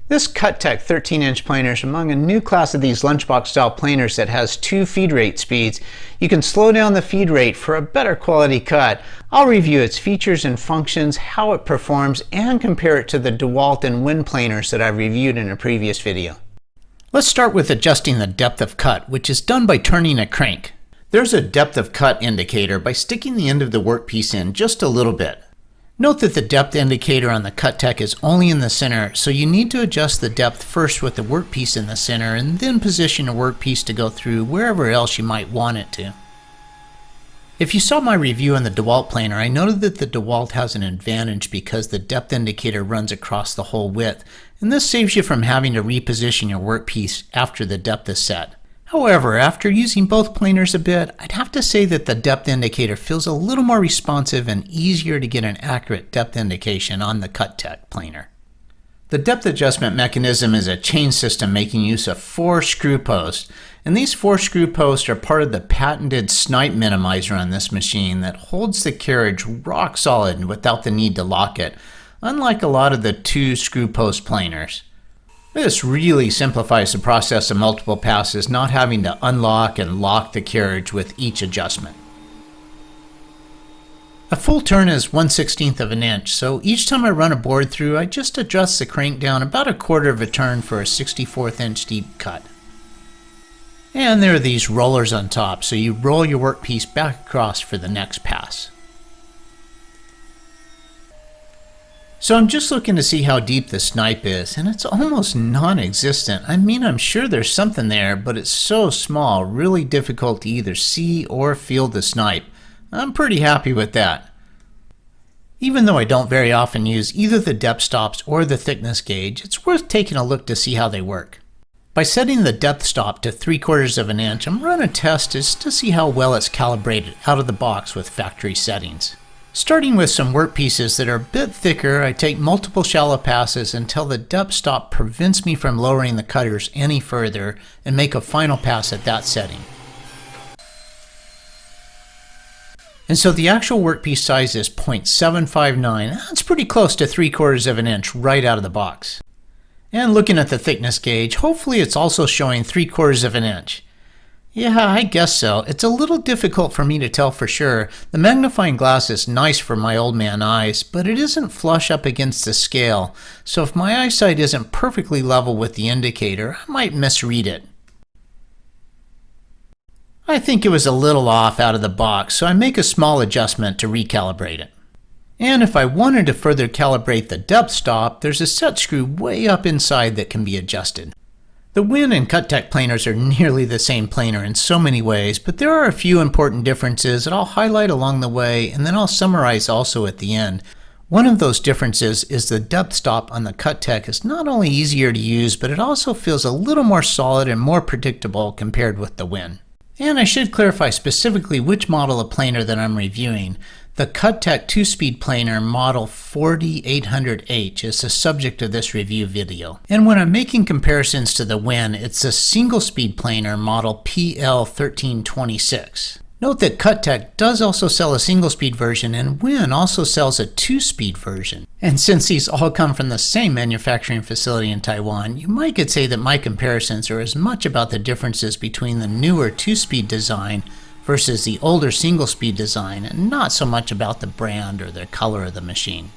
This Cutech 13-inch planer is among a new class of these lunchbox style planers that has 2 feed rate speeds. You can slow down the feed rate for a better quality cut. I'll review its features and functions, how it performs, and compare it to the DeWALT and WEN planers that I've reviewed in a previous video. Let's start with adjusting the depth of cut, which is done by turning a crank. There's a depth of cut indicator by sticking the end of the workpiece in just a little bit. Note that the depth indicator on the Cutech is only in the center, so you need to adjust the depth first with the workpiece in the center and then position the workpiece to go through wherever else you might want it to. If you saw my review on the DeWALT planer, I noted that the DeWALT has an advantage because the depth indicator runs across the whole width, and this saves you from having to reposition your workpiece after the depth is set. However, after using both planers a bit, I'd have to say that the depth indicator feels a little more responsive and easier to get an accurate depth indication on the Cutech planer. The depth adjustment mechanism is a chain system making use of 4 screw posts, and these 4 screw posts are part of the patented Snipe minimizer on this machine that holds the carriage rock solid without the need to lock it, unlike a lot of the 2 screw post planers. This really simplifies the process of multiple passes, not having to unlock and lock the carriage with each adjustment. A full turn is 1/16 of an inch, so each time I run a board through, I just adjust the crank down about 1/4 of a turn for a 64th inch deep cut. And there are these rollers on top, so you roll your workpiece back across for the next pass. So I'm just looking to see how deep the snipe is, and it's almost non-existent. I mean, I'm sure there's something there, but it's so small, really difficult to either see or feel the snipe. I'm pretty happy with that. Even though I don't very often use either the depth stops or the thickness gauge, it's worth taking a look to see how they work. By setting the depth stop to 3/4 of an inch, I'm running a test just to see how well it's calibrated out of the box with factory settings. Starting with some workpieces that are a bit thicker, I take multiple shallow passes until the depth stop prevents me from lowering the cutters any further and make a final pass at that setting. And so the actual workpiece size is 0.759. That's pretty close to 3/4 of an inch right out of the box. And looking at the thickness gauge, hopefully it's also showing 3/4 of an inch. Yeah, I guess so. It's a little difficult for me to tell for sure. The magnifying glass is nice for my old man eyes, but it isn't flush up against the scale, so if my eyesight isn't perfectly level with the indicator, I might misread it. I think it was a little off out of the box, so I make a small adjustment to recalibrate it. And if I wanted to further calibrate the depth stop, there's a set screw way up inside that can be adjusted. The WEN and Cutech planers are nearly the same planer in so many ways, but there are a few important differences that I'll highlight along the way, and then I'll summarize also at the end. One of those differences is the depth stop on the Cutech is not only easier to use, but it also feels a little more solid and more predictable compared with the WEN. And I should clarify specifically which model of planer that I'm reviewing. The Cutech 2-speed planer model 4800H is the subject of this review video. And when I'm making comparisons to the WEN, it's a single-speed planer model PL1326. Note that Cutech does also sell a single-speed version, and WEN also sells a 2-speed version. And since these all come from the same manufacturing facility in Taiwan, you might could say that my comparisons are as much about the differences between the newer 2-speed design versus the older single-speed design, and not so much about the brand or the color of the machine.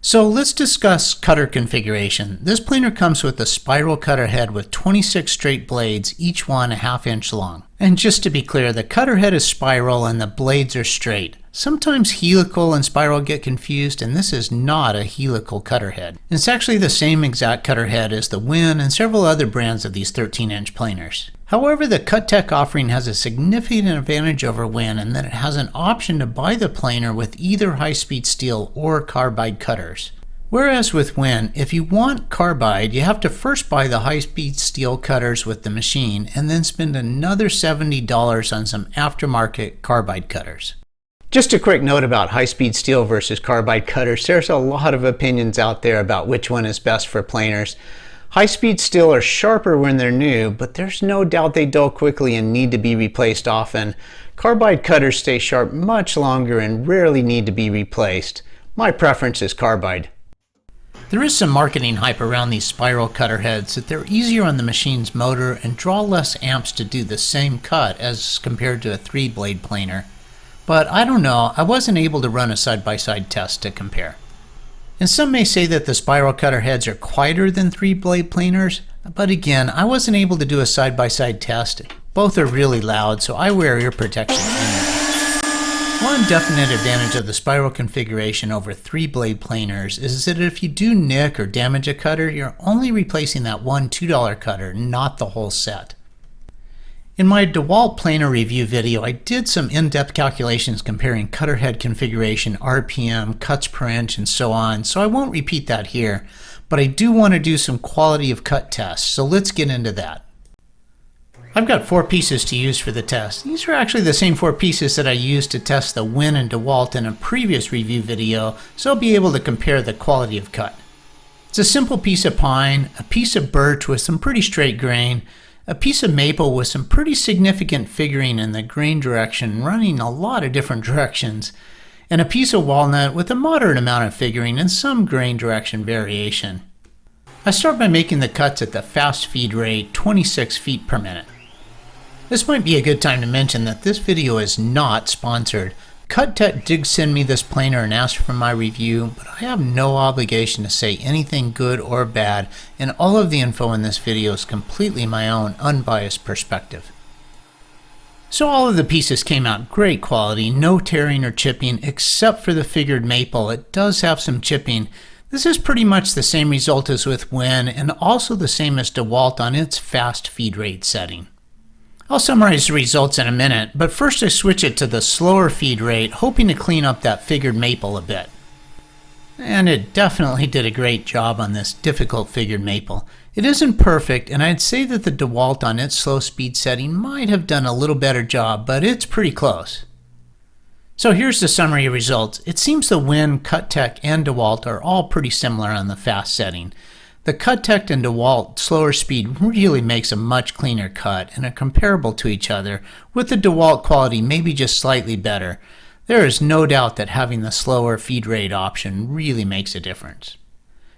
So let's discuss cutter configuration. This planer comes with a spiral cutter head with 26 straight blades, each one 1/2 inch long. And just to be clear, the cutter head is spiral and the blades are straight. Sometimes helical and spiral get confused, and this is not a helical cutter head. It's actually the same exact cutter head as the WEN and several other brands of these 13-inch planers. However, the Cutech offering has a significant advantage over WEN in that it has an option to buy the planer with either high-speed steel or carbide cutters. Whereas with WEN, if you want carbide, you have to first buy the high-speed steel cutters with the machine and then spend another $70 on some aftermarket carbide cutters. Just a quick note about high-speed steel versus carbide cutters. There's a lot of opinions out there about which one is best for planers. High-speed steel are sharper when they're new, but there's no doubt they dull quickly and need to be replaced often. Carbide cutters stay sharp much longer and rarely need to be replaced. My preference is carbide. There is some marketing hype around these spiral cutter heads that they're easier on the machine's motor and draw less amps to do the same cut as compared to a 3-blade planer. But I don't know, I wasn't able to run a side-by-side test to compare. And some may say that the spiral cutter heads are quieter than 3-blade planers, but again, I wasn't able to do a side-by-side test. Both are really loud, so I wear ear protection anyway. One definite advantage of the spiral configuration over 3-blade planers is that if you do nick or damage a cutter, you're only replacing that one $2 cutter, not the whole set. In my DeWALT planer review video, I did some in-depth calculations comparing cutter head configuration, RPM, cuts per inch, and so on, so I won't repeat that here, but I do want to do some quality of cut tests, so let's get into that. I've got 4 pieces to use for the test. These are actually the same 4 pieces that I used to test the WEN and DeWALT in a previous review video, so I'll be able to compare the quality of cut. It's a simple piece of pine, a piece of birch with some pretty straight grain, a piece of maple with some pretty significant figuring in the grain direction, running a lot of different directions, and a piece of walnut with a moderate amount of figuring and some grain direction variation. I start by making the cuts at the fast feed rate, 26 feet per minute. This might be a good time to mention that this video is not sponsored. Cutech did send me this planer and asked for my review, but I have no obligation to say anything good or bad, and all of the info in this video is completely my own unbiased perspective. So all of the pieces came out great quality, no tearing or chipping, except for the figured maple. It does have some chipping. This is pretty much the same result as with WEN, and also the same as DeWALT on its fast feed rate setting. I'll summarize the results in a minute, but first I switch it to the slower feed rate, hoping to clean up that figured maple a bit. And it definitely did a great job on this difficult figured maple. It isn't perfect, and I'd say that the DeWALT on its slow speed setting might have done a little better job, but it's pretty close. So here's the summary results. It seems the WEN, Cutech, and DeWALT are all pretty similar on the fast setting. The Cutech and DeWALT slower speed really makes a much cleaner cut and are comparable to each other, with the DeWALT quality maybe just slightly better. There is no doubt that having the slower feed rate option really makes a difference.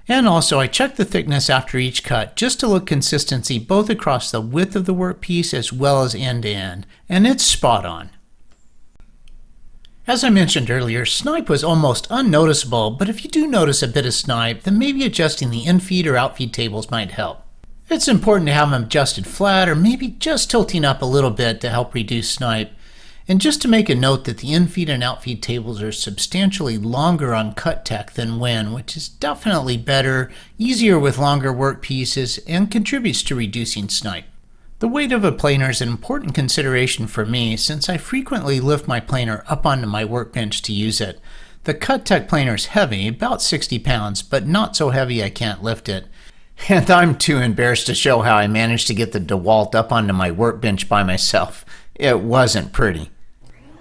And also I checked the thickness after each cut just to look consistency both across the width of the workpiece as well as end to end, and it's spot on. As I mentioned earlier, snipe was almost unnoticeable, but if you do notice a bit of snipe, then maybe adjusting the infeed or outfeed tables might help. It's important to have them adjusted flat or maybe just tilting up a little bit to help reduce snipe. And just to make a note that the infeed and outfeed tables are substantially longer on Cutech than WEN, which is definitely better, easier with longer workpieces, and contributes to reducing snipe. The weight of a planer is an important consideration for me since I frequently lift my planer up onto my workbench to use it. The Cutech planer is heavy, about 60 pounds, but not so heavy I can't lift it. And I'm too embarrassed to show how I managed to get the DeWALT up onto my workbench by myself. It wasn't pretty.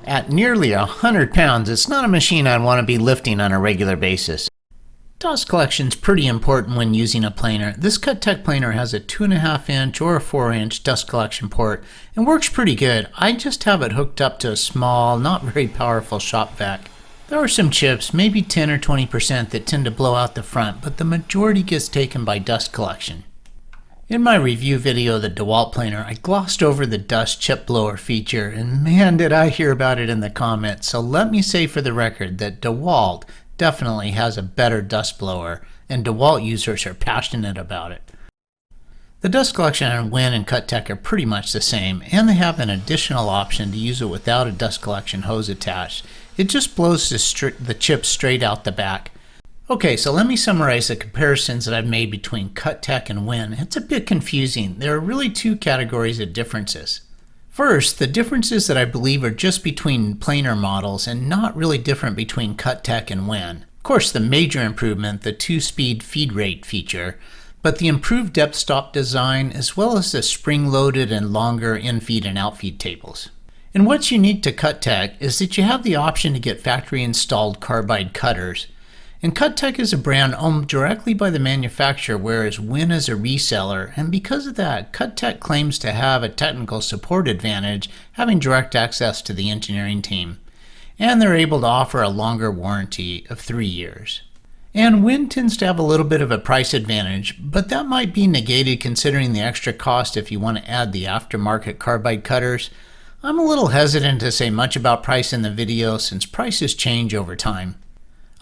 At nearly 100 pounds, it's not a machine I'd want to be lifting on a regular basis. Dust collection is pretty important when using a planer. This Cutech planer has a 2.5 inch or a 4 inch dust collection port and works pretty good. I just have it hooked up to a small, not very powerful shop vac. There are some chips, maybe 10 or 20% that tend to blow out the front, but the majority gets taken by dust collection. In my review video of the DeWALT planer, I glossed over the dust chip blower feature, and man did I hear about it in the comments, so let me say for the record that DeWALT definitely has a better dust blower, and DeWALT users are passionate about it. The dust collection on WEN and Cutech are pretty much the same, and they have an additional option to use it without a dust collection hose attached. It just blows the chips straight out the back. Okay, so let me summarize the comparisons that I've made between Cutech and WEN. It's a bit confusing. There are really 2 categories of differences. First, the differences that I believe are just between planer models and not really different between Cutech and WEN. Of course, the major improvement, the 2-speed feed rate feature, but the improved depth stop design as well as the spring-loaded and longer infeed and outfeed tables. And what's unique to Cutech is that you have the option to get factory-installed Carbide cutters. And Cutech is a brand owned directly by the manufacturer, whereas WEN is a reseller, and because of that, Cutech claims to have a technical support advantage, having direct access to the engineering team. And they're able to offer a longer warranty of 3 years. And WEN tends to have a little bit of a price advantage, but that might be negated considering the extra cost if you want to add the aftermarket carbide cutters. I'm a little hesitant to say much about price in the video since prices change over time.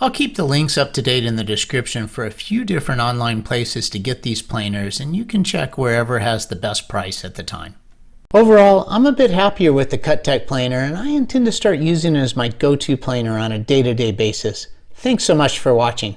I'll keep the links up to date in the description for a few different online places to get these planers, and you can check wherever has the best price at the time. Overall, I'm a bit happier with the Cutech planer, and I intend to start using it as my go-to planer on a day-to-day basis. Thanks so much for watching.